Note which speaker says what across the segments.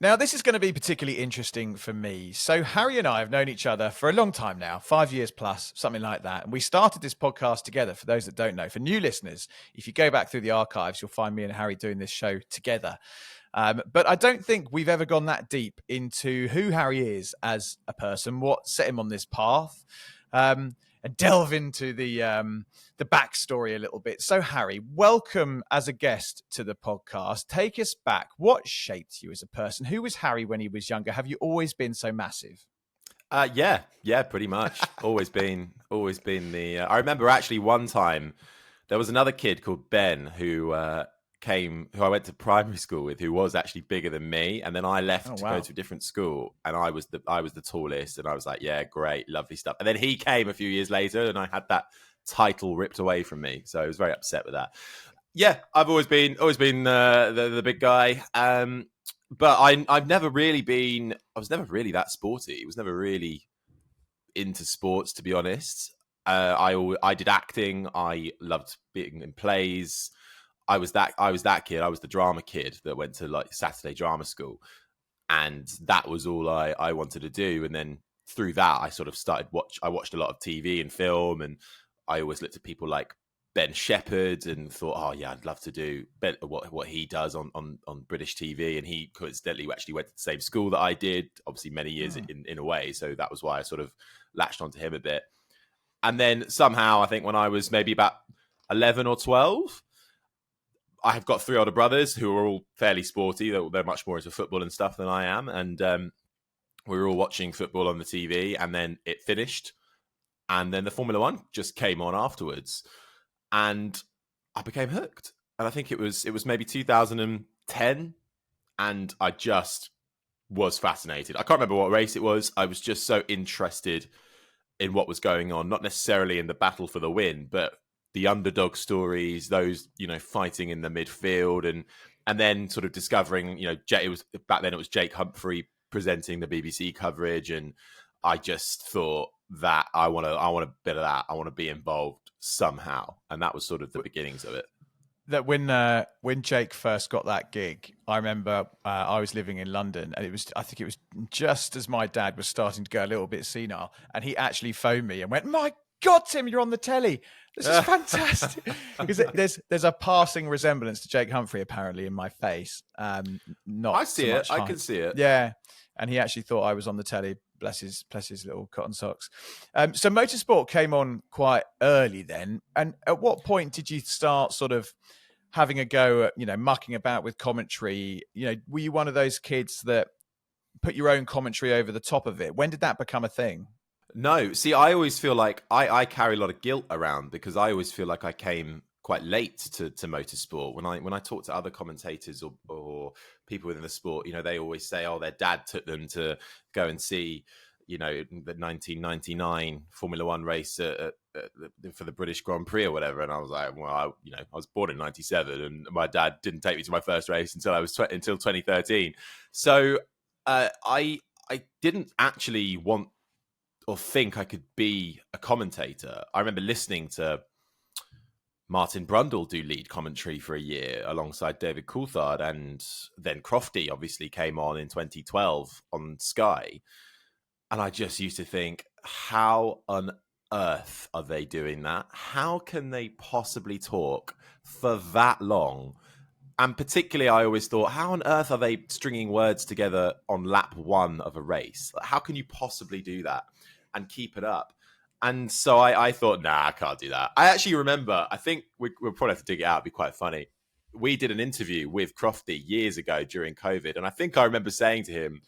Speaker 1: Now, this is going to be particularly interesting for me. So, Harry and I have known each other for a long time now, 5 years plus, something like that. And we started this podcast together. For those that don't know, for new listeners, if you go back through the archives, you'll find me and Harry doing this show together. But I don't think we've ever gone that deep into who Harry is as a person, what set him on this path, and delve into the backstory a little bit. So, Harry, welcome as a guest to the podcast. Take us back. What shaped you as a person? Who was Harry when he was younger? Have you always been so massive?
Speaker 2: Yeah, pretty much. always been the. I remember actually one time there was another kid called Ben who I went to primary school with, who was actually bigger than me, and then I left to go to a different school, and I was the tallest, and I was like, yeah, great, lovely stuff. And then he came a few years later, and I had that title ripped away from me, so I was very upset with that. Yeah, I've always been the big guy, but I've never really been. I was never really that sporty. I was never really into sports, to be honest. I did acting. I loved being in plays. I was that kid. I was the drama kid that went to like Saturday drama school, and that was all I wanted to do. And then through that, I sort of I watched a lot of TV and film, and I always looked at people like Ben Shepherd and thought, oh yeah, I'd love to do what he does on British TV. And he coincidentally actually went to the same school that I did, obviously many years in a way. So that was why I sort of latched onto him a bit. And then somehow, I think when I was maybe about 11 or 12, I have got three older brothers who are all fairly sporty. They're much more into football and stuff than I am. And we were all watching football on the TV, and then it finished. And then the Formula One just came on afterwards. And I became hooked. And I think it was maybe 2010. And I just was fascinated. I can't remember what race it was. I was just so interested in what was going on, not necessarily in the battle for the win, but the underdog stories, those, fighting in the midfield, and then sort of discovering, it was back then it was Jake Humphrey presenting the BBC coverage, and I just thought that I want a bit of that. I want to be involved somehow, and that was sort of the beginnings of it.
Speaker 1: That when Jake first got that gig, I remember I was living in London, and I think it was just as my dad was starting to go a little bit senile, and he actually phoned me and went, "My God, Tim, you're on the telly. This is fantastic." Because there's a passing resemblance to Jake Humphrey apparently in my face.
Speaker 2: I see it. I can see it.
Speaker 1: Yeah, and he actually thought I was on the telly. Bless his little cotton socks. So motorsport came on quite early then. And at what point did you start sort of having a go at, mucking about with commentary? Were you one of those kids that put your own commentary over the top of it? When did that become a thing?
Speaker 2: No, see, I always feel like I carry a lot of guilt around, because I always feel like I came quite late to motorsport. When I talk to other commentators or people within the sport, they always say, oh, their dad took them to go and see, the 1999 Formula One race for the British Grand Prix or whatever. And I was like, well, I was born in 97, and my dad didn't take me to my first race until until 2013. So I didn't actually want or think I could be a commentator. I remember listening to Martin Brundle do lead commentary for a year alongside David Coulthard, and then Crofty obviously came on in 2012 on Sky. And I just used to think, how on earth are they doing that? How can they possibly talk for that long? And particularly, I always thought, how on earth are they stringing words together on lap one of a race? How can you possibly do that and keep it up? And so I thought, nah, I can't do that. I actually remember, I think we'll probably have to dig it out. It'd be quite funny. We did an interview with Crofty years ago during COVID. And I think I remember saying to him,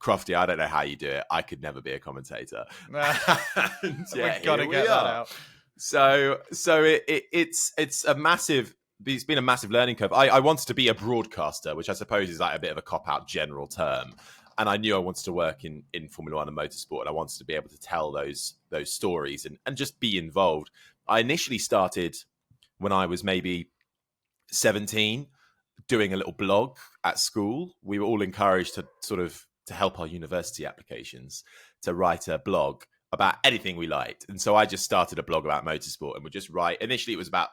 Speaker 2: Crofty, I don't know how you do it. I could never be a commentator.
Speaker 1: And, yeah, we've got to get that out.
Speaker 2: So it's a massive... It's been a massive learning curve. I wanted to be a broadcaster, which I suppose is like a bit of a cop-out general term. And I knew I wanted to work in Formula One and motorsport, and I wanted to be able to tell those stories and just be involved. I initially started when I was maybe 17, doing a little blog at school. We were all encouraged to help our university applications to write a blog about anything we liked. And so I just started a blog about motorsport and would just write. Initially, it was about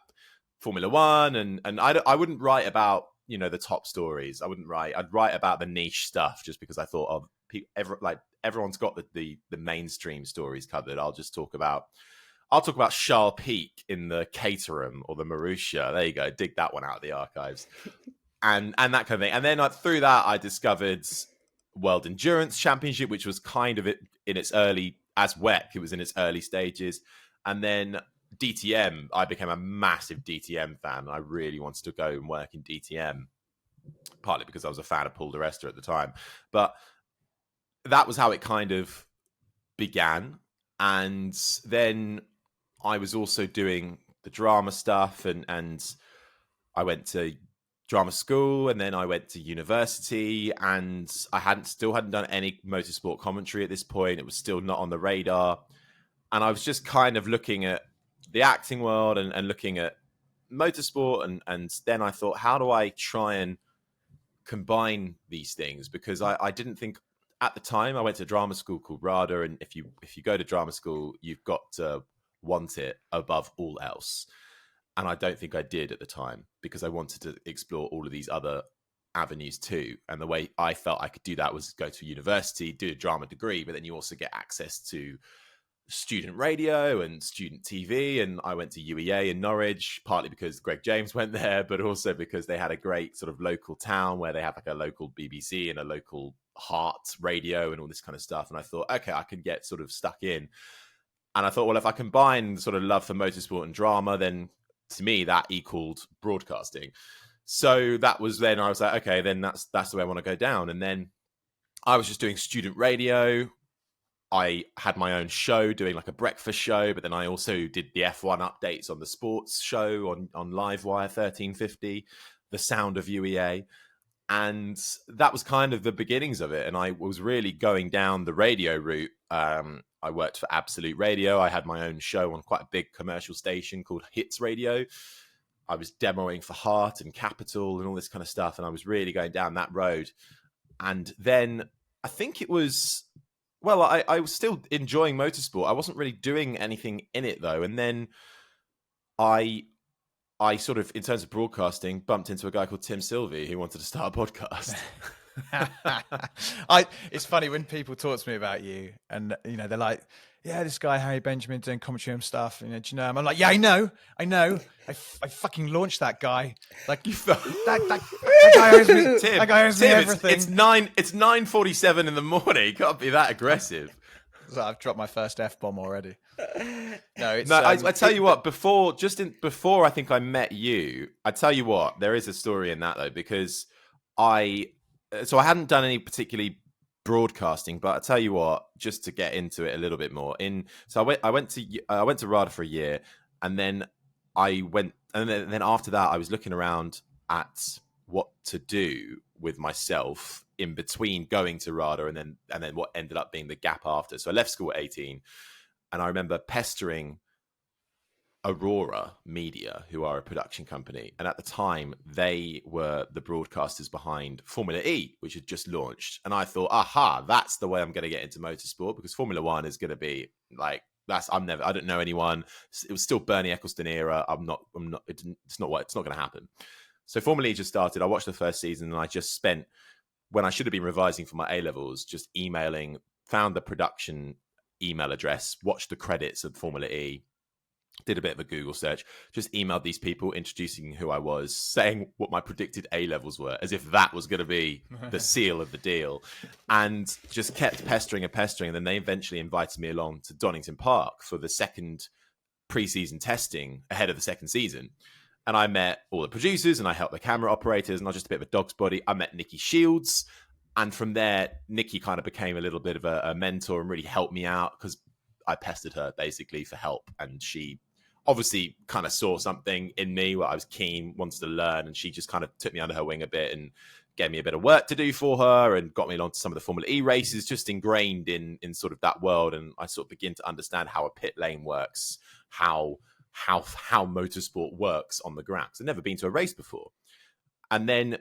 Speaker 2: Formula One, and I wouldn't write about the top stories. I wouldn't write. I'd write about the niche stuff just because I thought of everyone's got the mainstream stories covered. I'll talk about Charles Peak in the Caterham or the Marussia. There you go. Dig that one out of the archives. And that kind of thing. And then through that, I discovered World Endurance Championship, which was kind of in its early, as WEC, it was in its early stages. And then DTM, I became a massive DTM fan. And I really wanted to go and work in DTM, partly because I was a fan of Paul di Resta at the time. But that was how it kind of began. And then I was also doing the drama stuff, and I went to drama school, and then I went to university, and I still hadn't done any motorsport commentary at this point. It was still not on the radar. And I was just kind of looking at the acting world and looking at motorsport. And then I thought, how do I try and combine these things? Because I didn't think at the time. I went to drama school called RADA. And if you go to drama school, you've got to want it above all else. And I don't think I did at the time, because I wanted to explore all of these other avenues too. And the way I felt I could do that was go to university, do a drama degree, but then you also get access to student radio and student TV. And I went to UEA in Norwich, partly because Greg James went there, but also because they had a great sort of local town where they have like a local BBC and a local Heart radio and all this kind of stuff. And I thought, okay, I can get sort of stuck in. And I thought, well, if I combine sort of love for motorsport and drama, then to me that equaled broadcasting. So that was then I was like, okay, then that's the way I want to go down. And then I was just doing student radio. I had my own show, doing like a breakfast show, but then I also did the F1 updates on the sports show on Livewire 1350, The Sound of UEA. And that was kind of the beginnings of it. And I was really going down the radio route. I worked for Absolute Radio. I had my own show on quite a big commercial station called Hits Radio. I was demoing for Heart and Capital and all this kind of stuff. And I was really going down that road. And then I think it was, well, I was still enjoying motorsport. I wasn't really doing anything in it, though. And then I sort of, in terms of broadcasting, bumped into a guy called Tim Sylvie who wanted to start a podcast.
Speaker 1: It's funny when people talk to me about you, and they're like, "Yeah, this guy Harry Benjamin doing commentary and stuff." Do you know him? I'm like, "Yeah, I know. I fucking launched that guy. Like that guy owes me.
Speaker 2: Tim,
Speaker 1: that guy owes me everything."
Speaker 2: It's 9:47 in the morning. You can't be that aggressive.
Speaker 1: So I've dropped my first F-bomb already. No,
Speaker 2: I tell you what. Before I think I met you. I tell you what, there is a story in that though, because I hadn't done any particularly broadcasting, but I tell you what, just to get into it a little bit more. I went to RADA for a year, and then then after that I was looking around at what to do with myself in between going to RADA and then what ended up being the gap after. So I left school at 18, and I remember pestering Aurora Media, who are a production company. And at the time, they were the broadcasters behind Formula E, which had just launched. And I thought, aha, that's the way I'm going to get into motorsport, because Formula One is going to be like, I don't know anyone. It was still Bernie Ecclestone era. It's not going to happen. So Formula E just started. I watched the first season, and I just spent, when I should have been revising for my A-levels, just emailing, found the production email address, watched the credits of Formula E, did a bit of a Google search, just emailed these people introducing who I was, saying what my predicted A-levels were, as if that was going to be the seal of the deal, and just kept pestering. And then they eventually invited me along to Donington Park for the second pre-season testing ahead of the second season. And I met all the producers, and I helped the camera operators, and I was just a bit of a dog's body. I met Nikki Shields. And from there, Nikki kind of became a little bit of a mentor and really helped me out, because I pestered her basically for help. And she obviously kind of saw something in me where I was keen, wanted to learn. And she just kind of took me under her wing a bit and gave me a bit of work to do for her and got me along to some of the Formula E races, just ingrained in sort of that world. And I sort of begin to understand how a pit lane works, how motorsport works on the ground. I've never been to a race before. And then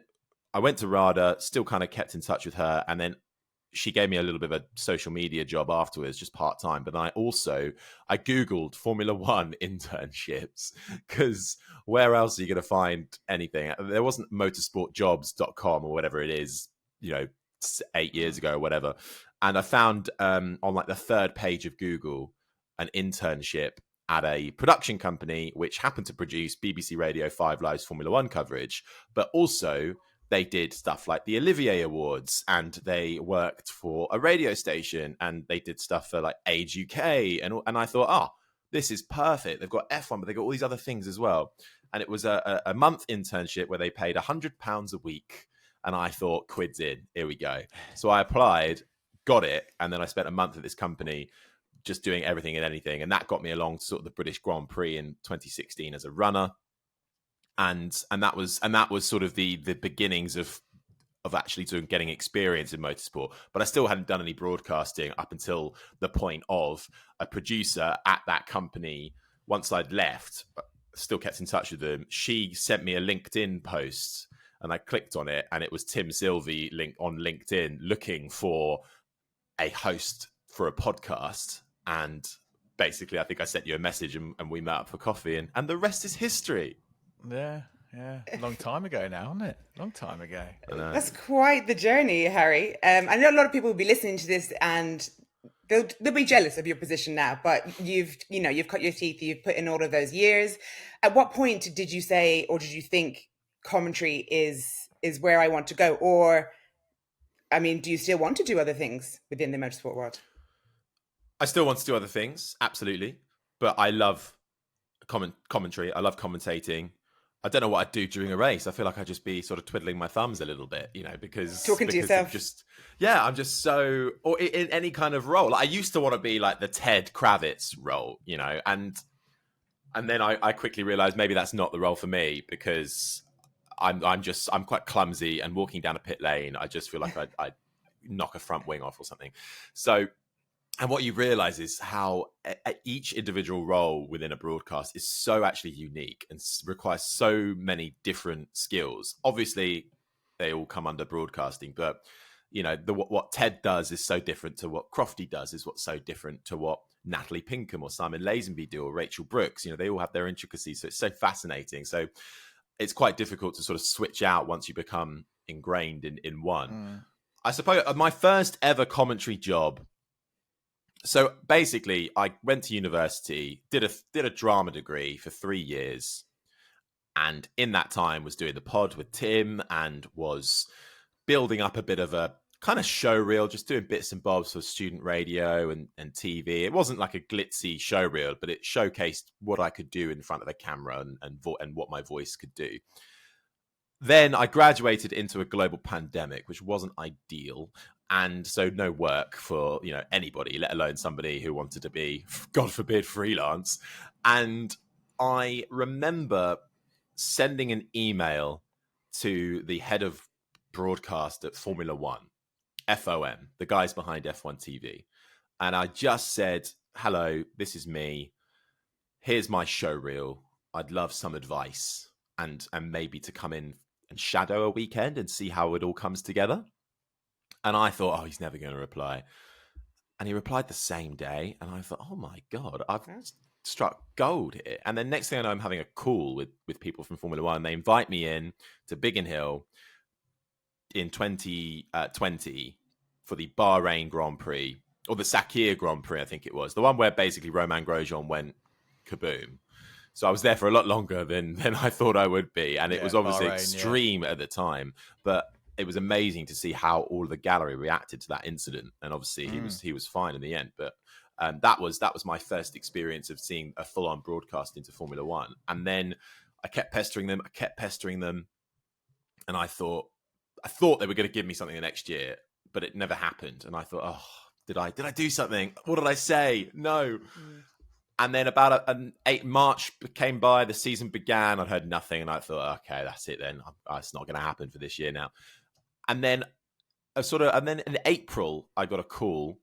Speaker 2: I went to RADA, still kind of kept in touch with her. And then she gave me a little bit of a social media job afterwards, just part-time. But I Googled Formula One internships, because where else are you going to find anything? There wasn't motorsportjobs.com or whatever it is, 8 years ago or whatever. And I found on like the third page of Google an internship at a production company which happened to produce BBC Radio 5 Live's Formula One coverage, but also they did stuff like the Olivier Awards, and they worked for a radio station, and they did stuff for like Age UK. And I thought, this is perfect. They've got F1, but they've got all these other things as well. And it was a month internship where they paid £100 a week. And I thought, quid's in, here we go. So I applied, got it. And then I spent a month at this company just doing everything and anything. And that got me along to sort of the British Grand Prix in 2016 as a runner. And that was sort of the beginnings of actually getting experience in motorsport. But I still hadn't done any broadcasting up until the point of a producer at that company. Once I'd left, still kept in touch with them. She sent me a LinkedIn post, and I clicked on it, and it was Tim Sylvie on LinkedIn looking for a host for a podcast. And basically, I think I sent you a message, and we met up for coffee, and the rest is history.
Speaker 1: Yeah. Long time ago now, isn't it? Long time ago.
Speaker 3: That's quite the journey, Harry. I know a lot of people will be listening to this and they'll be jealous of your position now, but you've cut your teeth, you've put in all of those years. At what point did you say, or did you think commentary is where I want to go? Or, I mean, do you still want to do other things within the motorsport world?
Speaker 2: I still want to do other things, absolutely. But I love commentary. I love commentating. I don't know what I'd do during a race. I feel like I'd just be sort of twiddling my thumbs a little bit, because
Speaker 3: talking to yourself.
Speaker 2: I'm just so, or in any kind of role. Like, I used to want to be like the Ted Kravitz role, and then I quickly realized maybe that's not the role for me, because I'm quite clumsy, and walking down a pit lane, I just feel like I'd knock a front wing off or something. So. And what you realize is how each individual role within a broadcast is so actually unique and requires so many different skills. Obviously, they all come under broadcasting, but what Ted does is so different to what Crofty does, is what's so different to what Natalie Pinkham or Simon Lazenby do, or Rachel Brooks. They all have their intricacies, so it's so fascinating. So it's quite difficult to sort of switch out once you become ingrained in one. I suppose my first ever commentary job. So basically, I went to university, did a drama degree for 3 years, and in that time was doing the pod with Tim, and was building up a bit of a kind of show reel, just doing bits and bobs for student radio and TV. It wasn't like a glitzy show reel, but it showcased what I could do in front of a camera and what my voice could do. Then I graduated into a global pandemic, which wasn't ideal. And so no work for, anybody, let alone somebody who wanted to be, God forbid, freelance. And I remember sending an email to the head of broadcast at Formula One, FOM, the guys behind F1 TV. And I just said, hello, this is me. Here's my show reel. I'd love some advice and maybe to come in and shadow a weekend and see how it all comes together. And I thought, he's never going to reply. And he replied the same day. And I thought, oh my God, I've struck gold here. And then next thing I know, I'm having a call with people from Formula One. They invite me in to Biggin Hill in 2020 for the Bahrain Grand Prix, or the Sakir Grand Prix, I think it was. The one where basically Romain Grosjean went kaboom. So I was there for a lot longer than I thought I would be. And it was obviously Bahrain, extreme at the time. But it was amazing to see how all of the gallery reacted to that incident. And obviously he was fine in the end. But that was my first experience of seeing a full-on broadcast into Formula One. And then I kept pestering them. And I thought they were going to give me something the next year, but it never happened. And I thought, did I do something? What did I say? No. And then about March came by, the season began. I'd heard nothing, and I thought, okay, that's it then. It's not going to happen for this year now. And then in April, I got a call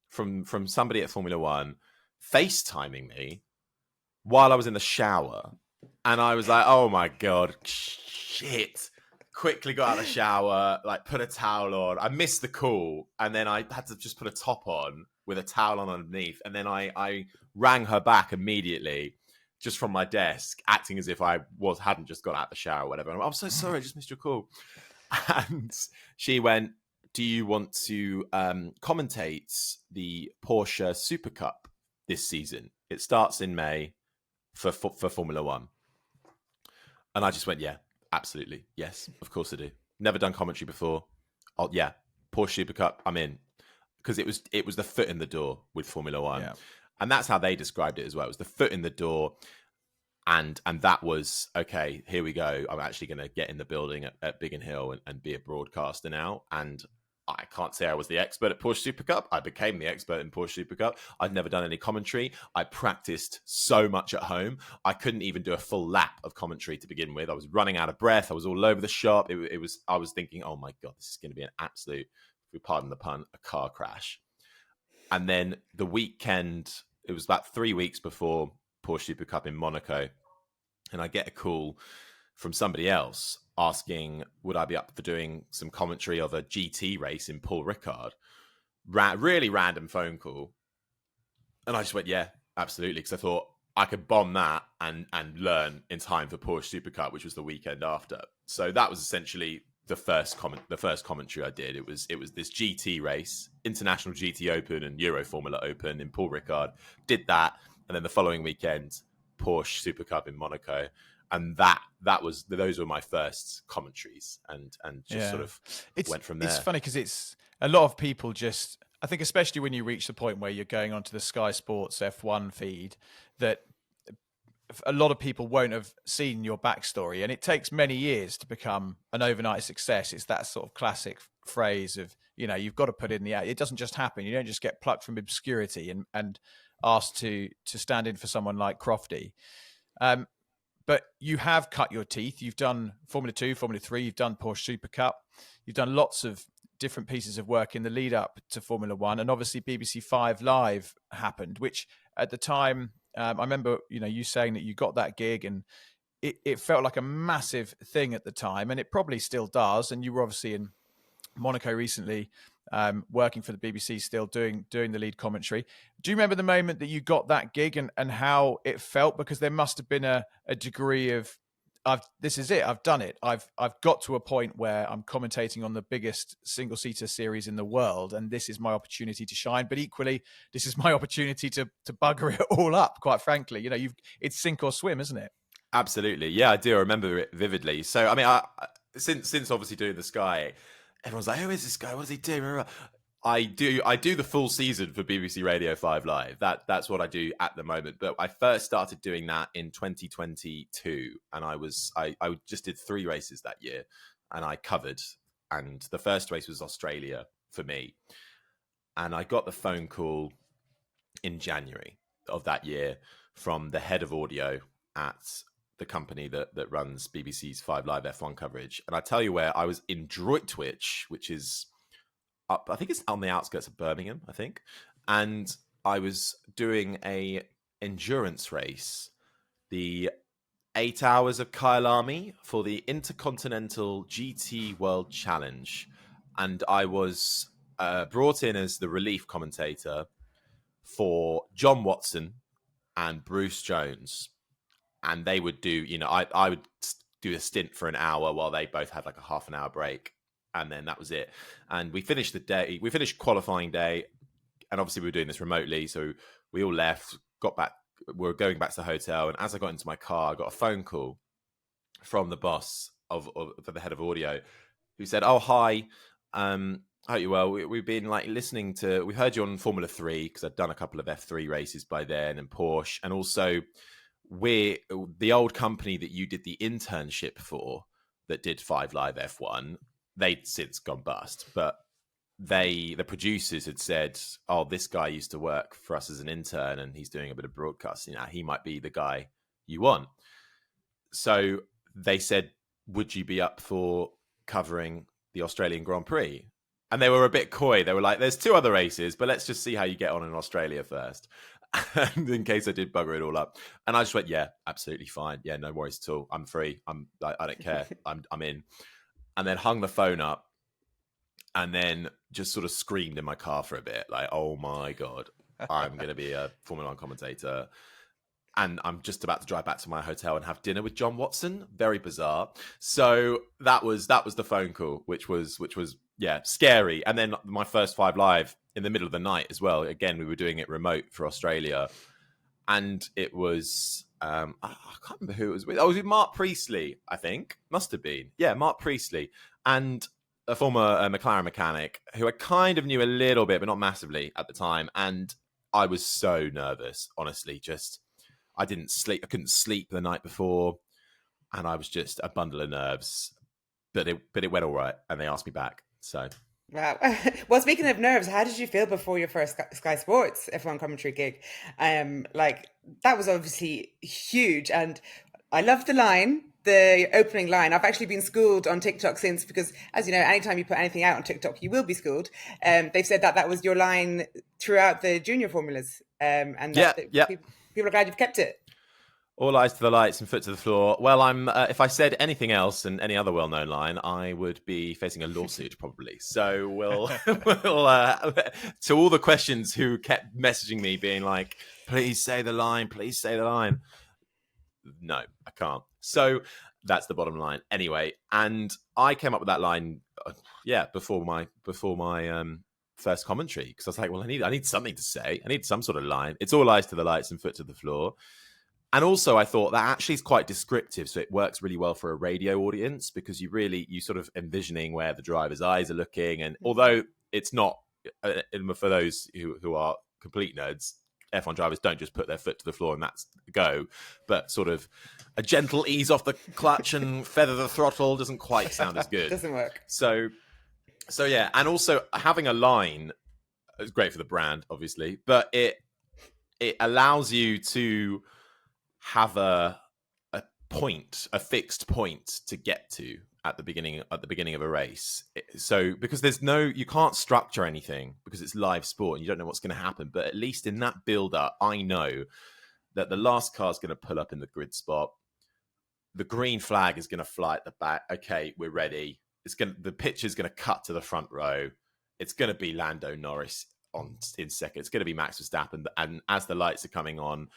Speaker 2: from somebody at Formula One FaceTiming me while I was in the shower. And I was like, oh my God, shit. quickly got out of the shower, like put a towel on. I missed the call, and then I had to just put a top on with a towel on underneath, and then I rang her back immediately, just from my desk, acting as if I hadn't just got out of the shower or whatever. I'm so sorry, I just missed your call. And she went, do you want to commentate the Porsche Super Cup this season? It starts in May for Formula One. And I just went, yeah, absolutely. Yes, of course I do. Never done commentary before. Oh, yeah, Porsche Super Cup, I'm in. Because it was the foot in the door with Formula One. Yeah. And that's how they described it as well. It was the foot in the door. And that was, okay, here we go. I'm actually going to get in the building at Biggin Hill and be a broadcaster now. And I can't say I was the expert at Porsche Super Cup. I became the expert in Porsche Super Cup. I'd never done any commentary. I practiced so much at home. I couldn't even do a full lap of commentary to begin with. I was running out of breath. I was all over the shop. I was thinking, oh my God, this is going to be an absolute, if we pardon the pun, a car crash. And then the weekend, it was about 3 weeks before Porsche Super Cup in Monaco, and I get a call from somebody else asking, would I be up for doing some commentary of a GT race in Paul Ricard? Really random phone call. And I just went, yeah, absolutely. Because I thought I could bomb that and learn in time for Porsche Super Cup, which was the weekend after. So that was essentially the first commentary I did. It was this GT race, International GT Open and Euro Formula Open in Paul Ricard. Did that. And then the following weekend, Porsche Super Cup in Monaco. And those were my first commentaries, and just sort of went from there.
Speaker 1: It's funny because it's a lot of people just, I think, especially when you reach the point where you're going onto the Sky Sports F1 feed, that a lot of people won't have seen your backstory, and it takes many years to become an overnight success. It's that sort of classic phrase of, you've got to put in the act. It doesn't just happen. You don't just get plucked from obscurity and asked to stand in for someone like Crofty. But you have cut your teeth. You've done Formula 2, Formula 3, you've done Porsche Super Cup. You've done lots of different pieces of work in the lead up to Formula 1. And obviously BBC 5 Live happened, which at the time, I remember, you saying that you got that gig, and it felt like a massive thing at the time, and it probably still does. And you were obviously in Monaco recently, working for the BBC, still doing the lead commentary. Do you remember the moment that you got that gig and how it felt? Because there must have been a degree of, this is it, I've done it. I've got to a point where I'm commentating on the biggest single-seater series in the world, and this is my opportunity to shine. But equally, this is my opportunity to bugger it all up, quite frankly. It's sink or swim, isn't it?
Speaker 2: Absolutely. Yeah, I do. I remember it vividly. So, I mean, since obviously doing the Sky, everyone's like, who is this guy? What does he do? I do the full season for BBC Radio 5 Live. That's what I do at the moment. But I first started doing that in 2022, and I just did 3 races that year, and I covered. And the first race was Australia for me, and I got the phone call in January of that year from the head of audio at the company that runs BBC's 5 Live F1 coverage. And I tell you where, I was in Droitwich, which is up, I think it's on the outskirts of Birmingham, I think. And I was doing a endurance race, the 8 hours of Kyalami for the Intercontinental GT World Challenge. And I was brought in as the relief commentator for John Watson and Bruce Jones. And they would do, I would do a stint for an hour while they both had like a half an hour break. And then that was it. And we finished qualifying day. And obviously we were doing this remotely. So we all left, got back, we were going back to the hotel. And as I got into my car, I got a phone call from the boss for the head of audio, who said, oh, hi, I hope you're well. We've been we heard you on Formula 3, because I'd done a couple of F3 races by then, and Porsche. And also, we're the old company that you did the internship for that did 5 Live F1. They'd since gone bust, but the producers had said, oh, this guy used to work for us as an intern and he's doing a bit of broadcasting now. He might be the guy you want. So they said, would you be up for covering the Australian Grand Prix? And they were a bit coy. They were like, there's 2 other races, but let's just see how you get on in Australia first. And in case I did bugger it all up. And I just went, yeah, absolutely fine. Yeah, no worries at all. I'm free. I don't care. I'm in. and then hung the phone up, and then just sort of screamed in my car for a bit, like, "Oh my God, I'm going to be a Formula One commentator." And I'm just about to drive back to my hotel and have dinner with John Watson. Very bizarre. So that was the phone call, which was scary. And then my first 5 live in the middle of the night as well. Again, we were doing it remote for Australia, and it was I can't remember who it was with. Oh, it was with Mark Priestley, I think. Must have been. Yeah, Mark Priestley, and a former McLaren mechanic who I kind of knew a little bit, but not massively at the time. And I was so nervous, honestly. I didn't sleep. I couldn't sleep the night before, and I was just a bundle of nerves. But it went all right, and they asked me back. So,
Speaker 3: wow. Well, speaking of nerves, how did you feel before your first Sky Sports F1 commentary gig? Like that was obviously huge, and I loved the opening line. I've actually been schooled on TikTok since, because, as you know, anytime you put anything out on TikTok, you will be schooled. They've said that was your line throughout the junior formulas, and people are glad you've kept it.
Speaker 2: All eyes to the lights and foot to the floor. Well, I'm. If I said anything else and any other well-known line, I would be facing a lawsuit probably. So we'll to all the questions who kept messaging me, being like, "Please say the line. Please say the line." No, I can't. So that's the bottom line. Anyway, and I came up with that line, before my first commentary, because I was like, well, I need something to say. I need some sort of line. It's all eyes to the lights and foot to the floor. And also, I thought that actually is quite descriptive, so it works really well for a radio audience, because you sort of envisioning where the driver's eyes are looking. And although it's not, for those who are complete nerds, F1 drivers don't just put their foot to the floor and that's go, but sort of a gentle ease off the clutch and feather the throttle doesn't quite sound as good.
Speaker 3: Doesn't work.
Speaker 2: So yeah, and also having a line is great for the brand, obviously, but it allows you to have a fixed point to get to at the beginning of a race. So because you can't structure anything, because it's live sport and you don't know what's going to happen. But at least in that build up, I know that the last car is going to pull up in the grid spot. The green flag is going to fly at the back. Okay, we're ready. The pitch is going to cut to the front row. It's going to be Lando Norris in second. It's going to be Max Verstappen. And as the lights are coming on,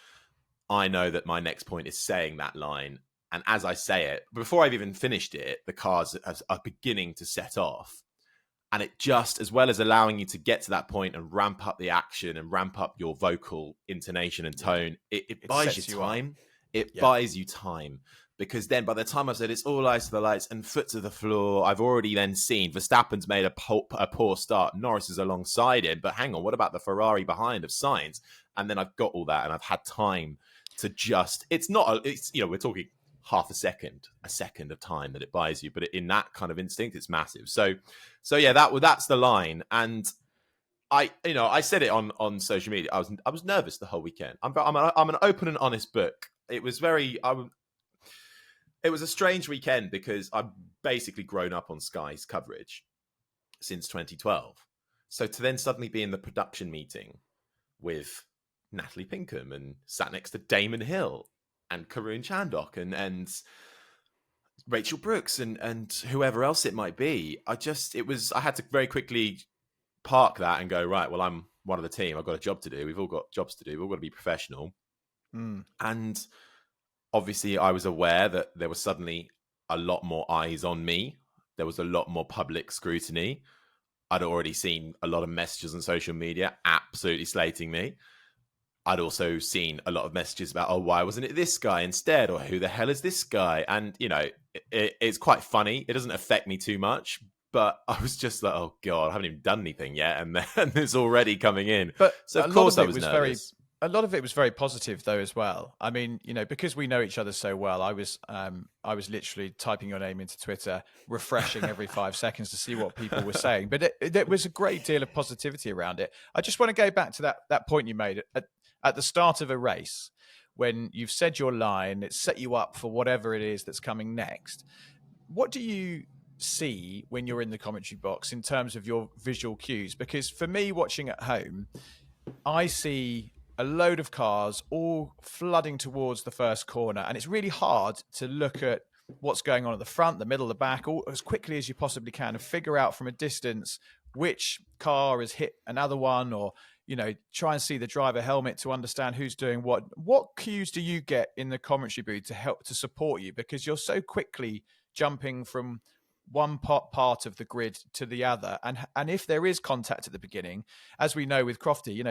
Speaker 2: I know that my next point is saying that line. And as I say it, before I've even finished it, the cars are beginning to set off. And it just, as well as allowing you to get to that point and ramp up the action and ramp up your vocal intonation and tone, it buys you time. It buys you time. Because then by the time I've said it's all eyes to the lights and foot to the floor, I've already then seen Verstappen's made a poor start. Norris is alongside him. But hang on, what about the Ferrari behind of Sainz? And then I've got all that and I've had time to we're talking half a second of time that it buys you, but in that kind of instinct, it's massive. So yeah, that's the line. And I said it on social media. I was nervous the whole weekend. I'm an open and honest book. It was it was a strange weekend because I've basically grown up on Sky's coverage since 2012. So to then suddenly be in the production meeting with Natalie Pinkham and sat next to Damon Hill and Karun Chandok and Rachel Brooks and whoever else it might be, I had to very quickly park that and go, right, well, I'm one of the team. I've got a job to do. We've all got jobs to do. We've all got to be professional. And obviously I was aware that there was suddenly a lot more eyes on me. There was a lot more public scrutiny. I'd already seen a lot of messages on social media absolutely slating me. I'd also seen a lot of messages about, oh, why wasn't it this guy instead? Or who the hell is this guy? And, it's quite funny. It doesn't affect me too much. But I was just like, oh, God, I haven't even done anything yet. And then it's already coming in.
Speaker 1: But
Speaker 2: so, of course, I was nervous.
Speaker 1: A lot of it was very positive, though, as well. I mean, because we know each other so well, I was literally typing your name into Twitter, refreshing every 5 seconds to see what people were saying. But there was a great deal of positivity around it. I just want to go back to that point you made at the start of a race, when you've said your line, it's set you up for whatever it is that's coming next. What do you see when you're in the commentary box in terms of your visual cues? Because for me, watching at home, I see a load of cars all flooding towards the first corner, and it's really hard to look at what's going on at the front, the middle, the back, all as quickly as you possibly can, and figure out from a distance which car has hit another one, or try and see the driver helmet to understand who's doing what. What cues do you get in the commentary booth to help to support you, because you're so quickly jumping from one part of the grid to the other, and if there is contact at the beginning, as we know with Crofty,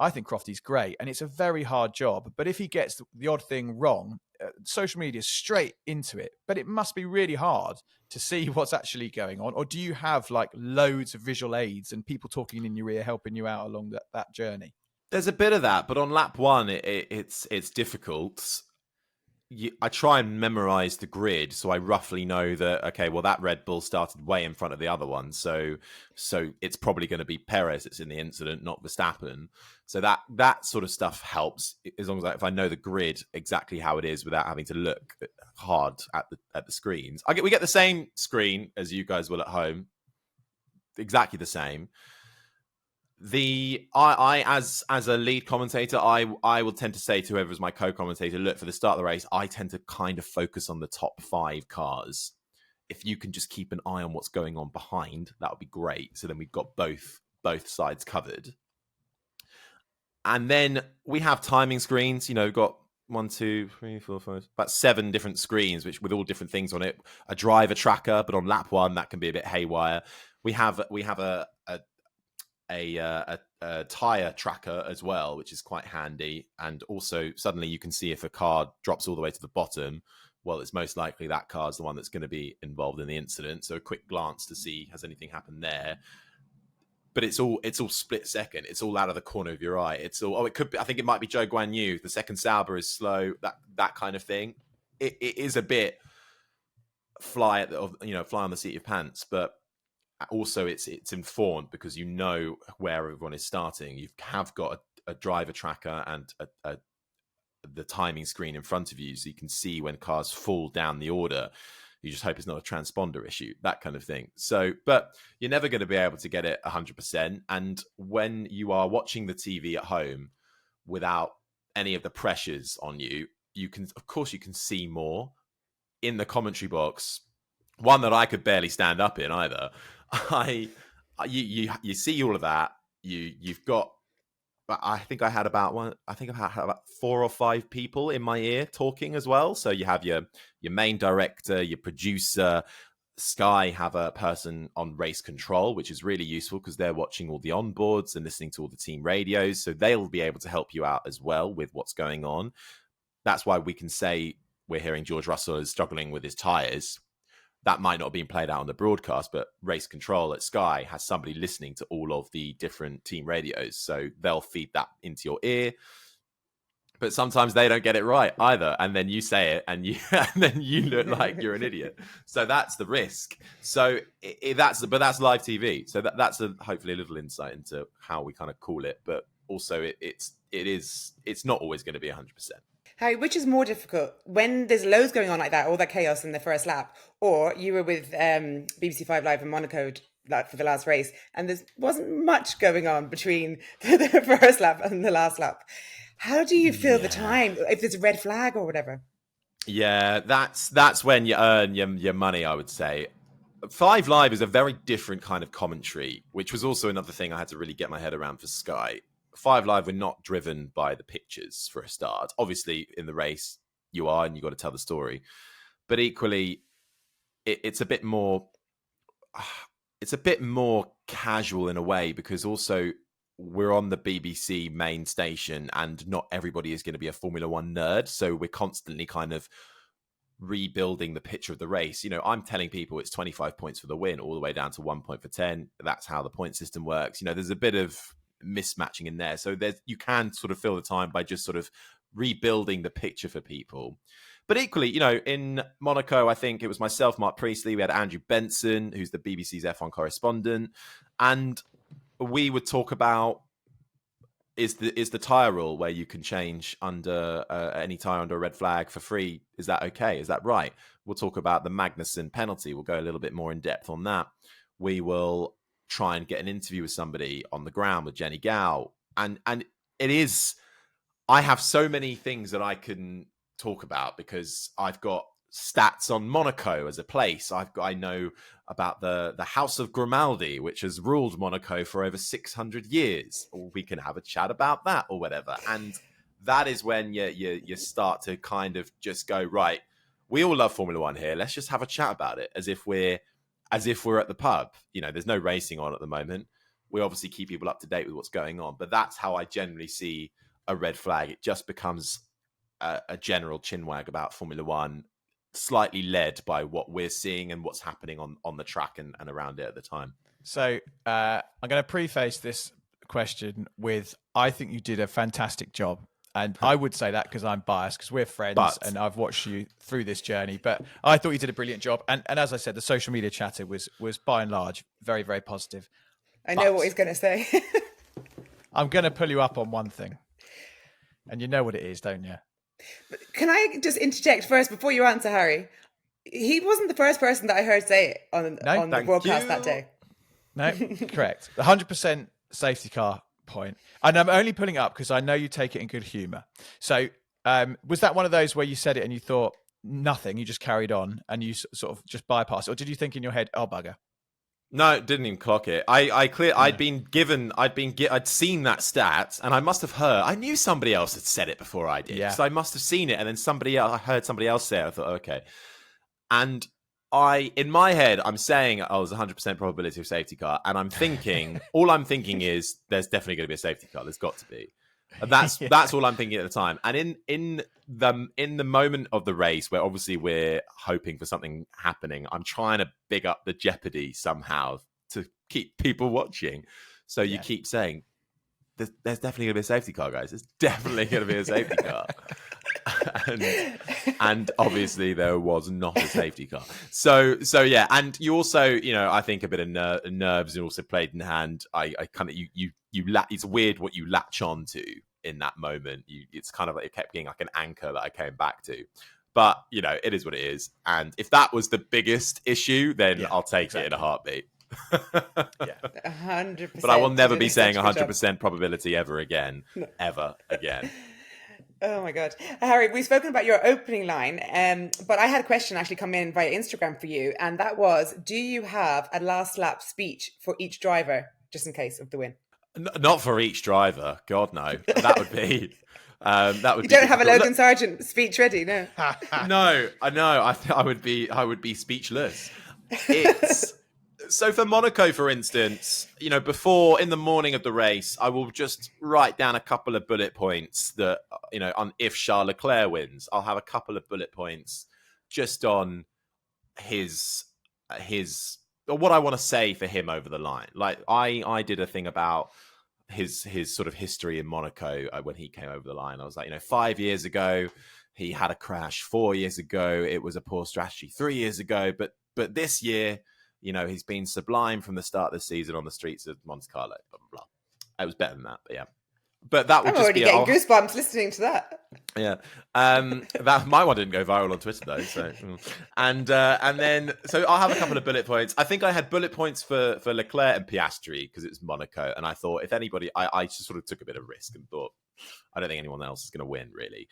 Speaker 1: I think Crofty's great, and it's a very hard job. But if he gets the odd thing wrong, social media is straight into it. But it must be really hard to see what's actually going on. Or do you have like loads of visual aids and people talking in your ear, helping you out along that journey?
Speaker 2: There's a bit of that, but on lap one, it's difficult. I try and memorize the grid, so I roughly know that, okay, well, that Red Bull started way in front of the other one, so it's probably going to be Perez that's in the incident, not Verstappen. So that sort of stuff helps, as long as if I know the grid exactly how it is without having to look hard at the screens. We get the same screen as you guys will at home, exactly the same. I as a lead commentator, I will tend to say to whoever's my co-commentator, look, for the start of the race, I tend to kind of focus on the top 5 cars. If you can just keep an eye on what's going on behind, that would be great. So then we've got both sides covered. And then we have timing screens. We've got 1, 2, 3, 4, 5, about 7 different screens, which with all different things on it. A driver tracker, but on lap 1, that can be a bit haywire. We have a tire tracker as well, which is quite handy. And also suddenly you can see if a car drops all the way to the bottom, well, it's most likely that car's the one that's going to be involved in the incident. So a quick glance to see, has anything happened there? But it's all split second. It's all out of the corner of your eye. It's all, it could be, I think it might be Zhou Guanyu. The second Sauber is slow, that kind of thing. It is a bit fly on the seat of your pants, but also it's informed because you know where everyone is starting. You have got a driver tracker and the timing screen in front of you, so you can see when cars fall down the order. You just hope it's not a transponder issue, that kind of thing. So, but you're never going to be able to get it 100%. And when you are watching the TV at home without any of the pressures on you, you can see more in the commentary box. One that I could barely stand up in either. You see all of that. You've got. I think I had about 4 or 5 people in my ear talking as well. So you have your main director, your producer. Sky have a person on race control, which is really useful because they're watching all the onboards and listening to all the team radios. So they'll be able to help you out as well with what's going on. That's why we can say we're hearing George Russell is struggling with his tyres. That might not have been played out on the broadcast, but race control at Sky has somebody listening to all of the different team radios. So they'll feed that into your ear. But sometimes they don't get it right either. And then you say it and then you look like you're an idiot. So that's the risk. So that's live TV. So that's hopefully a little insight into how we kind of call it. But also it's not always going to be 100%.
Speaker 3: Harry, which is more difficult, when there's loads going on like that, all that chaos in the first lap, or you were with BBC 5 Live in Monaco for the last race, and there wasn't much going on between the first lap and the last lap. How do you feel the time, if there's a red flag or whatever?
Speaker 2: Yeah, that's when you earn your money, I would say. 5 Live is a very different kind of commentary, which was also another thing I had to really get my head around for Sky. 5 Live were not driven by the pictures for a start. Obviously, in the race, you are, and you've got to tell the story. But equally, it's a bit more casual in a way, because also we're on the BBC main station, and not everybody is going to be a Formula One nerd. So we're constantly kind of rebuilding the picture of the race. I'm telling people it's 25 points for the win, all the way down to 1 point for 10. That's how the point system works. There's a bit of mismatching in there, so you can sort of fill the time by just sort of rebuilding the picture for people. But equally, in Monaco, I think it was myself, Mark Priestley, we had Andrew Benson, who's the BBC's F1 correspondent, and we would talk about is the tyre rule where you can change under any tyre under a red flag for free. Is that okay? Is that right? We'll talk about the Magnussen penalty. We'll go a little bit more in depth on that. We will try and get an interview with somebody on the ground with Jenny Gao. And it is, I have so many things that I can talk about because I've got stats on Monaco as a place. I know about the House of Grimaldi, which has ruled Monaco for over 600 years. Or we can have a chat about that or whatever. And that is when you start to kind of just go, right, we all love Formula One here. Let's just have a chat about it as if we're at the pub. You know, there's no racing on at the moment. We obviously keep people up to date with what's going on, but that's how I generally see a red flag. It just becomes a general chinwag about Formula One, slightly led by what we're seeing and what's happening on the track and around it at the time.
Speaker 1: So I'm going to preface this question with, I think you did a fantastic job. And I would say that because I'm biased, because we're friends and I've watched you through this journey. But I thought you did a brilliant job. And as I said, the social media chatter was by and large very, very positive.
Speaker 3: I know what he's going to say.
Speaker 1: I'm going to pull you up on one thing. And you know what it is, don't you?
Speaker 3: Can I just interject first before you answer, Harry? He wasn't the first person that I heard say it on the broadcast that day.
Speaker 1: No, correct. The 100% safety car point. And I'm only pulling it up because I know you take it in good humour. So was that one of those where you said it and you thought nothing, you just carried on and you sort of just bypassed it? Or did you think in your head, oh, bugger?
Speaker 2: No, didn't even clock it. I'd seen that stat, and I must have heard. I knew somebody else had said it before I did, so I must have seen it, and then I heard somebody else say it. I thought, okay, and in my head, I'm saying, oh, there's 100% probability of safety car, and I'm thinking, all I'm thinking is, there's definitely going to be a safety car. There's got to be. And that's all I'm thinking at the time. And in the moment of the race, where obviously we're hoping for something happening, I'm trying to big up the jeopardy somehow to keep people watching. So you keep saying, there's definitely going to be a safety car, guys. There's definitely going to be a safety car. and obviously there was not a safety car. So yeah. And you also, I think a bit of nerves and also played in hand. I kind of, it's weird what you latch on to in that moment. It's kind of like it kept being like an anchor that I came back to. But, it is what it is. And if that was the biggest issue, then I'll take it in a heartbeat.
Speaker 3: 100%.
Speaker 2: But I will never be saying 100% probability ever again. Ever again.
Speaker 3: Oh my God. Harry, we've spoken about your opening line, but I had a question actually come in via Instagram for you. And that was, do you have a last lap speech for each driver, just in case of the win?
Speaker 2: Not for each driver. God, no. That would be...
Speaker 3: you don't have a Logan Sargent speech ready, no?
Speaker 2: No, I know. I would be speechless. So for Monaco, for instance, before in the morning of the race, I will just write down a couple of bullet points that, on if Charles Leclerc wins, I'll have a couple of bullet points just on his what I want to say for him over the line. Like I did a thing about his sort of history in Monaco when he came over the line. I was like, 5 years ago, he had a crash. 4 years ago, it was a poor strategy. 3 years ago, but this year, he's been sublime from the start of the season on the streets of Monte Carlo. Blah blah blah. It was better than that, but yeah. But that would
Speaker 3: I'm already getting goosebumps listening to that.
Speaker 2: Yeah, that my one didn't go viral on Twitter though. So, and then I'll have a couple of bullet points. I think I had bullet points for Leclerc and Piastri because it was Monaco, and I thought if anybody, I just sort of took a bit of risk and thought I don't think anyone else is going to win really.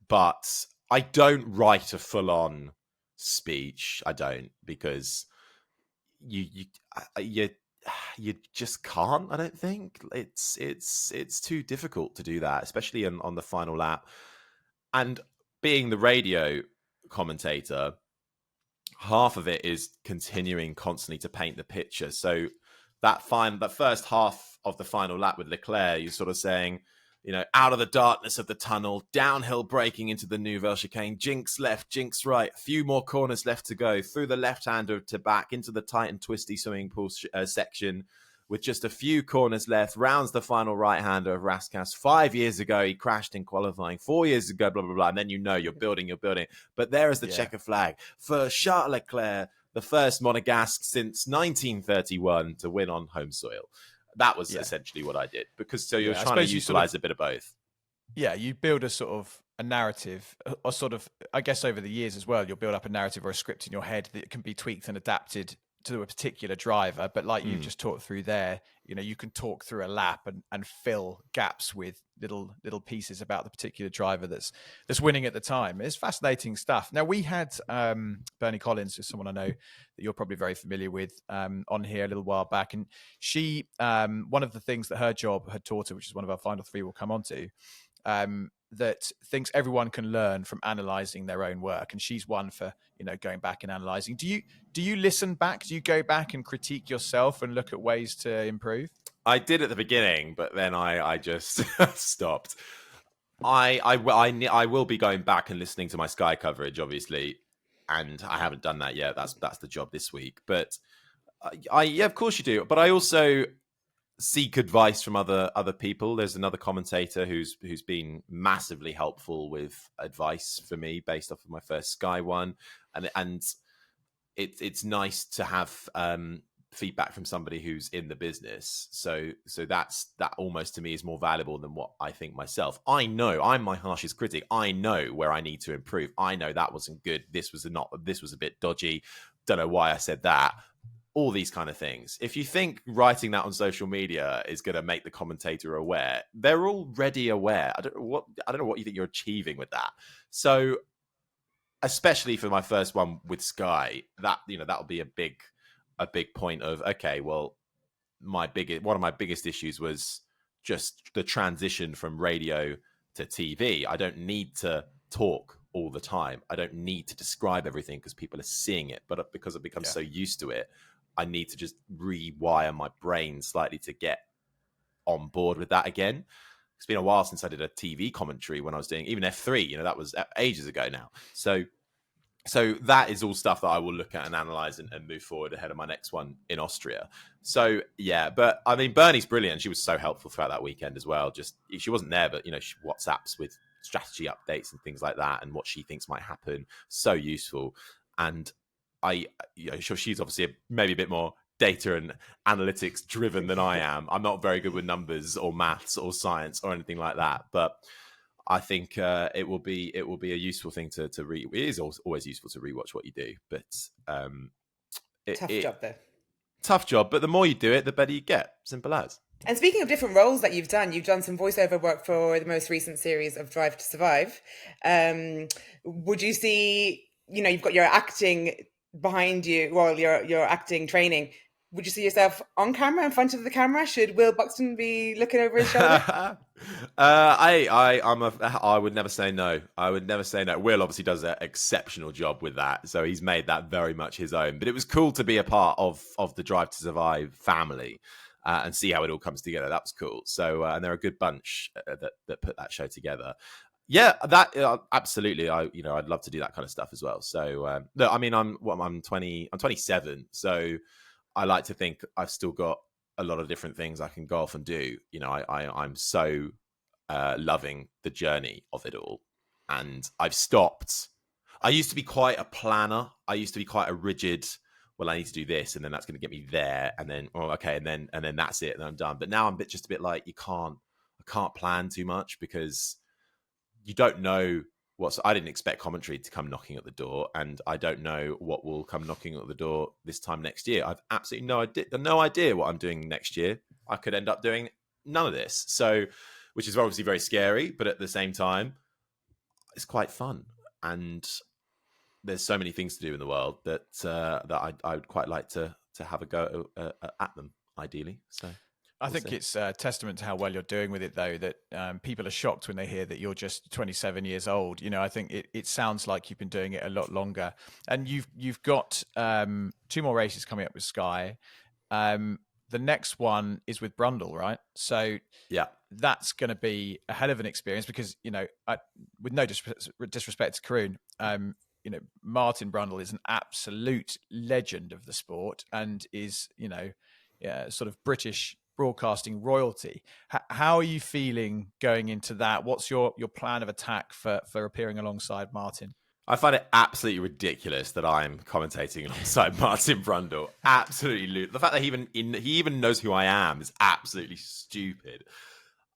Speaker 2: But I don't write a full on speech. I don't because you just can't. I don't think it's too difficult to do that, especially on the final lap. And being the radio commentator, half of it is continuing constantly to paint the picture. So that first half of the final lap with Leclerc, you're sort of saying, out of the darkness of the tunnel, downhill braking into the Nouvelle chicane, jinx left, jinx right, a few more corners left to go, through the left-hander to back into the tight and twisty swimming pool section with just a few corners left, rounds the final right-hander of Rascasse. 5 years ago, he crashed in qualifying. 4 years ago, blah, blah, blah. And then you're building. But there is the checker flag for Charles Leclerc, the first Monegasque since 1931 to win on home soil. That was essentially what I did because you're trying to utilize a bit of both.
Speaker 1: Yeah, you build a narrative, or sort of, I guess over the years as well, you'll build up a narrative or a script in your head that can be tweaked and adapted to a particular driver, but like you've just talked through there, you can talk through a lap and fill gaps with little pieces about the particular driver that's winning at the time. It's fascinating stuff. Now, we had Bernie Collins, who's someone I know that you're probably very familiar with, on here a little while back, and she one of the things that her job had taught her, which is one of our final three we'll come on to, that thinks everyone can learn from analyzing their own work, and she's one for going back and analyzing. Do you listen back? Do you go back and critique yourself and look at ways to improve?
Speaker 2: I did at the beginning, but then I just stopped. I will be going back and listening to my Sky coverage, obviously, and I haven't done that yet. That's the job this week. But yeah, of course you do. But I also seek advice from other people. There's another commentator who's been massively helpful with advice for me based off of my first Sky one, and it's nice to have feedback from somebody who's in the business. So that almost to me is more valuable than what I think myself. I know I'm my harshest critic. I know where I need to improve. I know that wasn't good. This was a bit dodgy. Don't know why I said that. All these kind of things. If you think writing that on social media is going to make the commentator aware, they're already aware. I don't know what you think you're achieving with that. So, especially for my first one with Sky, that'll be a big point of, okay, well, one of my biggest issues was just the transition from radio to TV. I don't need to talk all the time. I don't need to describe everything because people are seeing it. But because I've become so used to it, I need to just rewire my brain slightly to get on board with that again. It's been a while since I did a TV commentary when I was doing even F3. That was ages ago now. So that is all stuff that I will look at and analyze and move forward ahead of my next one in Austria. So yeah, but I mean, Bernie's brilliant. She was so helpful throughout that weekend as well. Just she wasn't there, but she WhatsApps with strategy updates and things like that, and what she thinks might happen. So useful. And she's obviously maybe a bit more data and analytics driven than I am. I'm not very good with numbers or maths or science or anything like that, but I think it will be a useful thing to read. It is always useful to rewatch what you do, but tough job. But the more you do it, the better you get. Simple as.
Speaker 3: And speaking of different roles that you've done some voiceover work for the most recent series of Drive to Survive. Would you see, you've got your acting behind you, well, your acting training. Would you see yourself on camera, in front of the camera? Should Will Buxton be looking over his shoulder?
Speaker 2: I would never say no. I would never say no. Will obviously does an exceptional job with that, so he's made that very much his own. But it was cool to be a part of the Drive to Survive family and see how it all comes together. That was cool. So and they're a good bunch that put that show together. Yeah, that absolutely. I'd love to do that kind of stuff as well. So no, I mean, I'm 27, so I like to think I've still got a lot of different things I can go off and do. I'm so loving the journey of it all, and I've stopped. I used to be quite a planner. I used to be quite a rigid. Well, I need to do this, and then that's going to get me there, and then and then that's it, and I'm done. But now I'm just a bit like I can't plan too much because you don't know I didn't expect commentary to come knocking at the door, and I don't know what will come knocking at the door this time next year. I've absolutely no idea what I'm doing next year. I could end up doing none of this. So, which is obviously very scary, but at the same time, it's quite fun. And there's so many things to do in the world that I would quite like to have a go at them, ideally. So
Speaker 1: I think it's a testament to how well you're doing with it, though, that people are shocked when they hear that you're just 27 years old. I think it sounds like you've been doing it a lot longer. And you've got 2 more races coming up with Sky. The next one is with Brundle, right? So yeah, that's going to be a hell of an experience because, with no disrespect to Karoon, Martin Brundle is an absolute legend of the sport and is, sort of British broadcasting royalty. How are you feeling going into that? What's your plan of attack for appearing alongside Martin?
Speaker 2: I find it absolutely ridiculous that I'm commentating alongside Martin Brundle. Absolutely, the fact that he even knows who I am is absolutely stupid.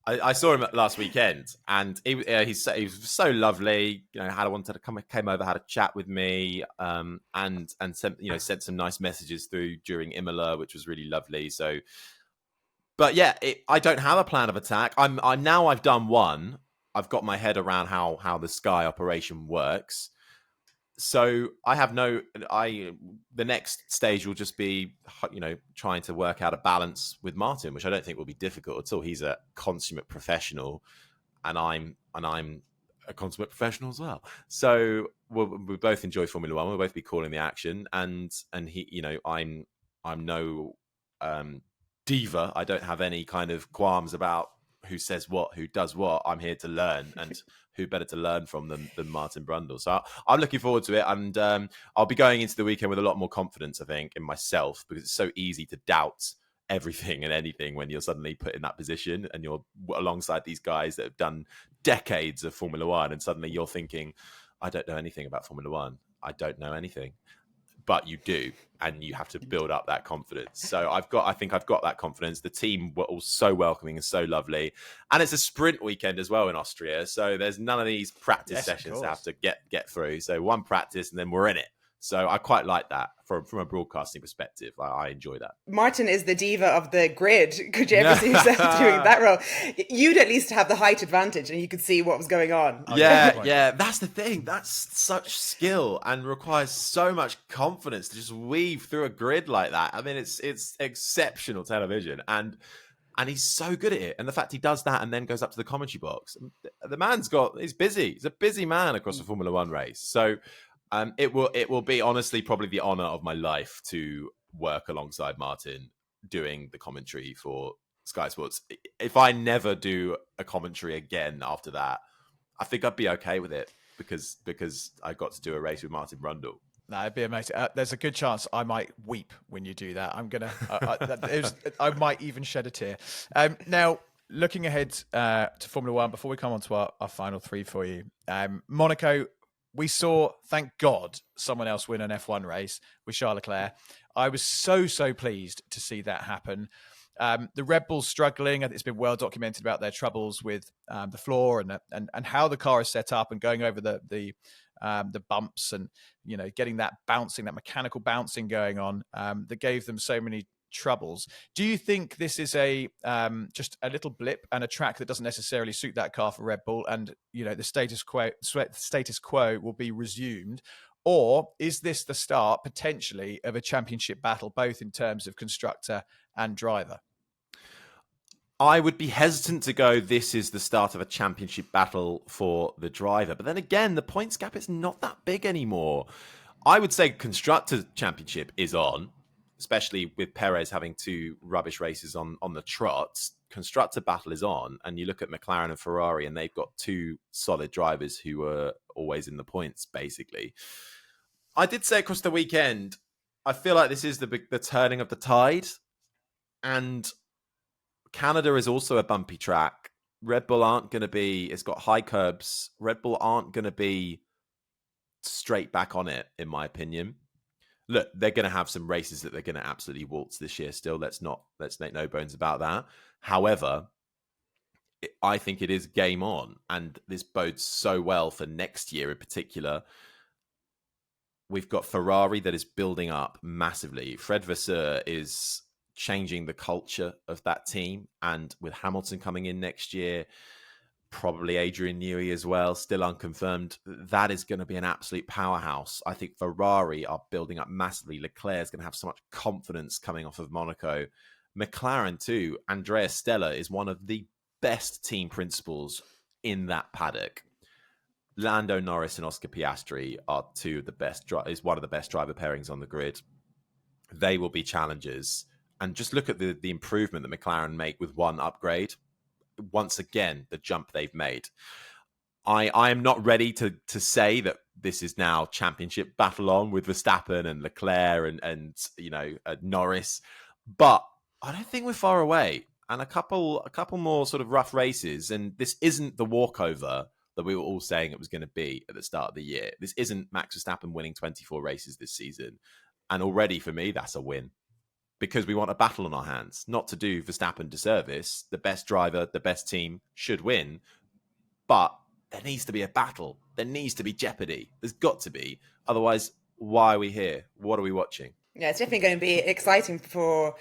Speaker 2: I saw him last weekend, and he was so lovely. You know, came over, had a chat with me, and sent some nice messages through during Imola, which was really lovely. So, but yeah, I don't have a plan of attack. I've done one. I've got my head around how the Sky operation works. So the next stage will just be, trying to work out a balance with Martin, which I don't think will be difficult at all. He's a consummate professional, and I'm a consummate professional as well. So we both enjoy Formula One. We'll both be calling the action, and he, I'm no diva. I don't have any kind of qualms about who says what, who does what. I'm here to learn, and who better to learn from than Martin Brundle? So I'm looking forward to it, and I'll be going into the weekend with a lot more confidence, I think, in myself, because it's so easy to doubt everything and anything when you're suddenly put in that position and you're alongside these guys that have done decades of Formula One, and suddenly you're thinking, I don't know anything about Formula One. I don't know anything. But you do, and you have to build up that confidence. So I think I've got that confidence. The team were all so welcoming and so lovely, and it's a sprint weekend as well in Austria. So there's none of these practice sessions to have to get through. So one practice and then we're in it. So I quite like that from a broadcasting perspective. I enjoy that.
Speaker 3: Martin is the diva of the grid. Could you ever see yourself doing that role? You'd at least have the height advantage and you could see what was going on.
Speaker 2: Yeah. That's the thing. That's such skill and requires so much confidence to just weave through a grid like that. I mean, it's exceptional television, and he's so good at it. And the fact he does that and then goes up to the commentary box, he's busy. He's a busy man across the Formula One race. So it will be honestly probably the honor of my life to work alongside Martin doing the commentary for Sky Sports. If I never do a commentary again after that, I think I'd be okay with it, because I got to do a race with Martin Brundle.
Speaker 1: No, it'd be amazing. There's a good chance I might weep when you do that. I might even shed a tear. Now, looking ahead to Formula One, before we come on to our final three for you, Monaco. We saw, thank God, someone else win an F1 race with Charles Leclerc. I was so pleased to see that happen. The Red Bulls struggling. It's been well documented about their troubles with the floor and how the car is set up, and going over the bumps, and getting that mechanical bouncing going on that gave them so many troubles. Do you think this is just a little blip and a track that doesn't necessarily suit that car for Red Bull, and the status quo will be resumed? Or is this the start potentially of a championship battle, both in terms of constructor and driver?
Speaker 2: I would be hesitant to go, this is the start of a championship battle for the driver. But then again, the points gap is not that big anymore. I would say constructor championship is on, especially with Perez having two rubbish races on the trot. Constructor battle is on, and you look at McLaren and Ferrari, and they've got two solid drivers who are always in the points, basically. I did say across the weekend, I feel like this is the turning of the tide, and Canada is also a bumpy track. Red Bull aren't going to be, it's got high curbs. Red Bull aren't going to be straight back on it, in my opinion. Look, they're going to have some races that they're going to absolutely waltz this year still. Let's make no bones about that. However, I think it is game on, and this bodes so well for next year in particular. We've got Ferrari that is building up massively. Fred Vasseur is changing the culture of that team, and with Hamilton coming in next year, probably Adrian Newey as well, still unconfirmed, that is going to be an absolute powerhouse. I think Ferrari are building up massively. Leclerc is going to have so much confidence coming off of Monaco. McLaren too. Andrea Stella is one of the best team principals in that paddock. Lando Norris and Oscar Piastri are two of the best. Is one of the best driver pairings on the grid. They will be challengers. And just look at the improvement that McLaren make with one upgrade. Once again, the jump they've made. I am not ready to say that this is now championship battle on with Verstappen and Leclerc and Norris, but I don't think we're far away. And a couple more sort of rough races, and this isn't the walkover that we were all saying it was going to be at the start of the year. This isn't Max Verstappen winning 24 races this season, and already for me that's a win. because we want a battle on our hands, not to do Verstappen disservice. The best driver, the best team should win, but there needs to be a battle. There needs to be jeopardy. There's got to be. Otherwise, why are we here? What are we watching?
Speaker 3: Yeah, it's definitely going to be exciting for.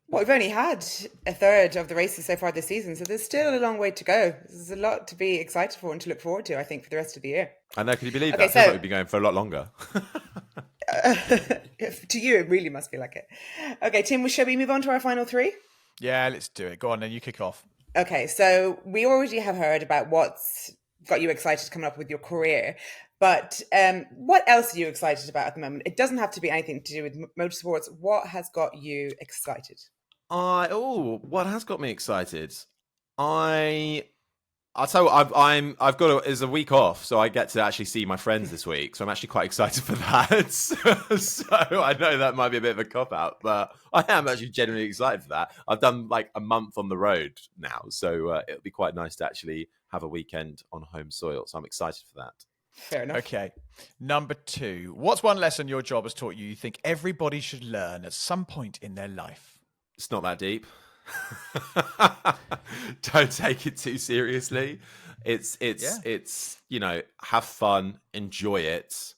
Speaker 3: Well, we've only had a third of the races so far this season, so there's still a long way to go. There's a lot to be excited for and to look forward to, I think, for the rest of the year.
Speaker 2: I know, can you believe
Speaker 3: Okay,
Speaker 2: that? Feels like we'd be going for a lot longer.
Speaker 3: To you, it really must be like it. Okay, Tim, shall we move on to our final three?
Speaker 1: Yeah, let's do it. Go on, then you kick off.
Speaker 3: Okay, so we already have heard about what's got you excited coming up with your career, but what else are you excited about at the moment? It doesn't have to be anything to do with motorsports. What has got you excited?
Speaker 2: What has got me excited? I'll tell you what, it's a week off, so I get to actually see my friends this week. So I'm actually quite excited for that. So I know that might be a bit of a cop out, but I am actually genuinely excited for that. I've done like a month on the road now, so it'll be quite nice to actually have a weekend on home soil. So I'm excited for that.
Speaker 3: Fair enough.
Speaker 1: Okay. Number 2. What's one lesson your job has taught you think everybody should learn at some point in their life?
Speaker 2: It's not that deep. Don't take it too seriously. It's have fun, enjoy it,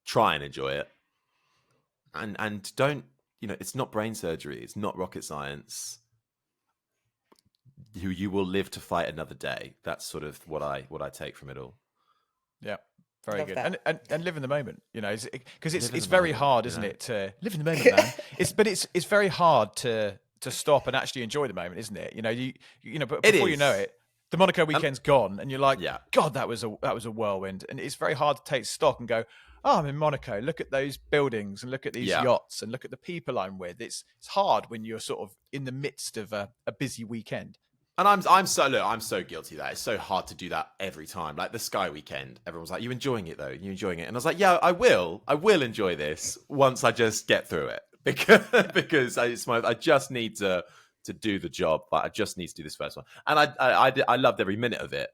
Speaker 2: try and enjoy it, and don't, it's not brain surgery, it's not rocket science. You will live to fight another day. That's sort of what I take from it all.
Speaker 1: Yeah. Very
Speaker 3: Love
Speaker 1: good.
Speaker 3: that.
Speaker 1: And live in the moment, because it's
Speaker 2: Live in the
Speaker 1: very
Speaker 2: moment,
Speaker 1: hard, isn't it, to live in the moment, man. It's very hard to stop and actually enjoy the moment, isn't it? But before you know it, the Monaco weekend's gone, and you're like, God, that was a whirlwind. And it's very hard to take stock and go, oh, I'm in Monaco. Look at those buildings and look at these yachts and look at the people I'm with. It's hard when you're sort of in the midst of a busy weekend.
Speaker 2: And I'm so guilty of that. It's so hard to do that every time. Like the Sky weekend, everyone's like, "You enjoying it though? You enjoying it?" And I was like, "Yeah, I will enjoy this once I just get through it because I just need to do the job. But I just need to do this first one." And I loved every minute of it.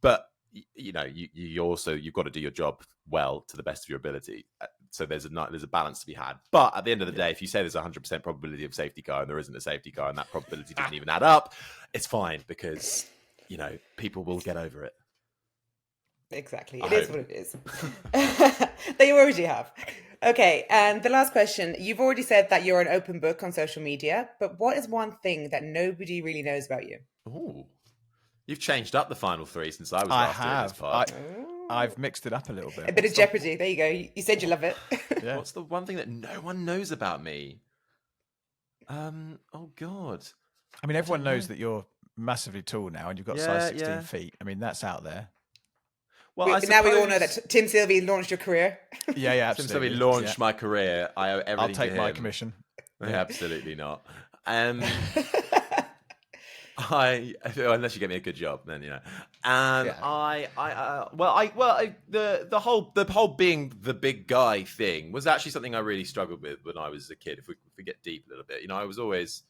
Speaker 2: But you've got to do your job well to the best of your ability. So there's a balance to be had. But at the end of the day, if you say there's a 100% probability of safety car and there isn't a safety car and that probability doesn't even add up, it's fine because, people will get over it.
Speaker 3: Exactly. It is what it is. That you already have. Okay. And the last question, you've already said that you're an open book on social media, but what is one thing that nobody really knows about you?
Speaker 2: Ooh. You've changed up the final three since I was last doing this part.
Speaker 1: I've mixed it up a little bit.
Speaker 3: A bit of Jeopardy. There you go. You said you love it.
Speaker 2: Yeah. What's the one thing that no one knows about me? Oh God.
Speaker 1: I mean, everyone knows that you're massively tall now, and you've got size 16 feet. I mean, that's out there.
Speaker 2: Well,
Speaker 3: now we all know that Tim Sylvie launched your career.
Speaker 1: Yeah, absolutely.
Speaker 2: Tim Sylvie launched my career. I owe everything
Speaker 1: I'll take
Speaker 2: to
Speaker 1: my
Speaker 2: him.
Speaker 1: commission.
Speaker 2: Yeah, absolutely not. Unless you get me a good job, then the whole being the big guy thing was actually something I really struggled with when I was a kid. If we get deep a little bit, I was always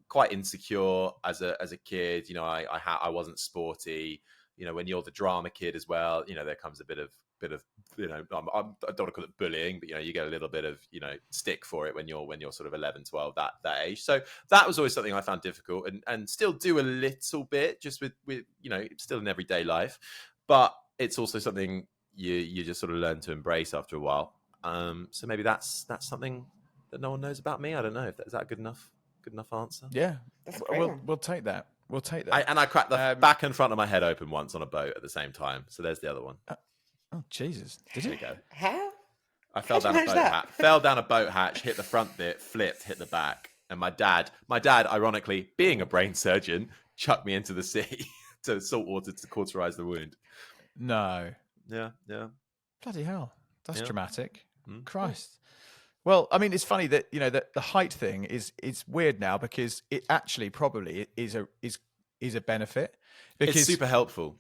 Speaker 2: quite insecure as a kid. I wasn't sporty. When you're the drama kid as well, there comes a bit of I don't want to call it bullying, but you get a little bit of stick for it when you're sort of 11, 12, that age. So that was always something I found difficult and still do a little bit just with still in everyday life, but it's also something you just sort of learn to embrace after a while. So maybe that's something that no one knows about me. I don't know. Is that a good enough answer?
Speaker 1: Yeah,
Speaker 3: That's a great one.
Speaker 1: We'll take that. We'll take that.
Speaker 2: I cracked the back and front of my head open once on a boat at the same time. So there's the other one.
Speaker 1: Oh Jesus! Did
Speaker 2: There
Speaker 1: you
Speaker 2: go?
Speaker 3: How?
Speaker 2: I fell down a boat hatch, hit the front bit, flipped, hit the back, and my dad, ironically, being a brain surgeon, chucked me into the sea to salt water to cauterize the wound.
Speaker 1: No.
Speaker 2: Yeah.
Speaker 1: Bloody hell! That's dramatic.
Speaker 2: Mm.
Speaker 1: Christ. Well, I mean, it's funny that that the height thing is weird now because it actually probably is a benefit. Because
Speaker 2: It's super helpful.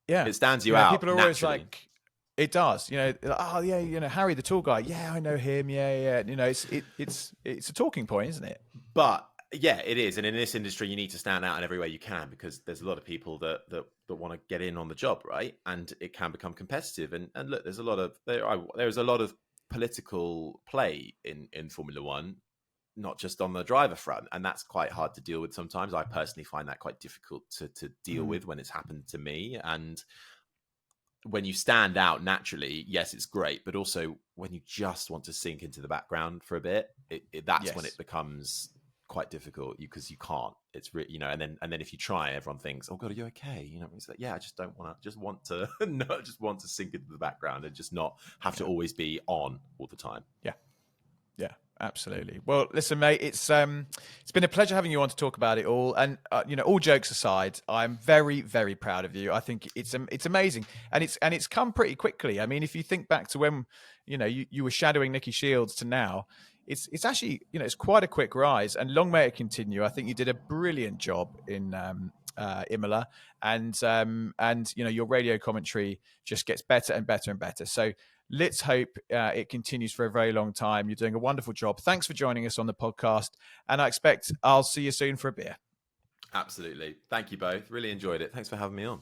Speaker 1: Yeah,
Speaker 2: it stands you out.
Speaker 1: People are always
Speaker 2: naturally.
Speaker 1: like, it does. Oh yeah, Harry the tall guy. Yeah, I know him. Yeah. It's a talking point, isn't it?
Speaker 2: But yeah, it is. And in this industry, you need to stand out in every way you can because there's a lot of people that want to get in on the job, right? And it can become competitive. And look, there's a lot of political play in Formula One. not just on the driver front. And that's quite hard to deal with sometimes. I personally find that quite difficult to deal with when it's happened to me. And when you stand out naturally, yes, it's great. But also when you just want to sink into the background for a bit, that's when it becomes quite difficult because you can't. It's really, and then if you try, everyone thinks, "Oh God, are you okay?" It's like, yeah, I just don't want to. Just want to, no, just want to sink into the background and just not have to always be on all the time.
Speaker 1: Yeah, absolutely. Well, listen, mate, it's been a pleasure having you on to talk about it all. And all jokes aside, I'm very, very proud of you. I think it's amazing, and it's come pretty quickly. I mean, if you think back to when you were shadowing Nicky Shields to now, it's actually it's quite a quick rise, and long may it continue. I think you did a brilliant job in Imola, and your radio commentary just gets better and better and better. So let's hope it continues for a very long time. You're doing a wonderful job. Thanks for joining us on the podcast, and I expect I'll see you soon for a beer.
Speaker 2: Absolutely. Thank you both. Really enjoyed it. Thanks for having me on.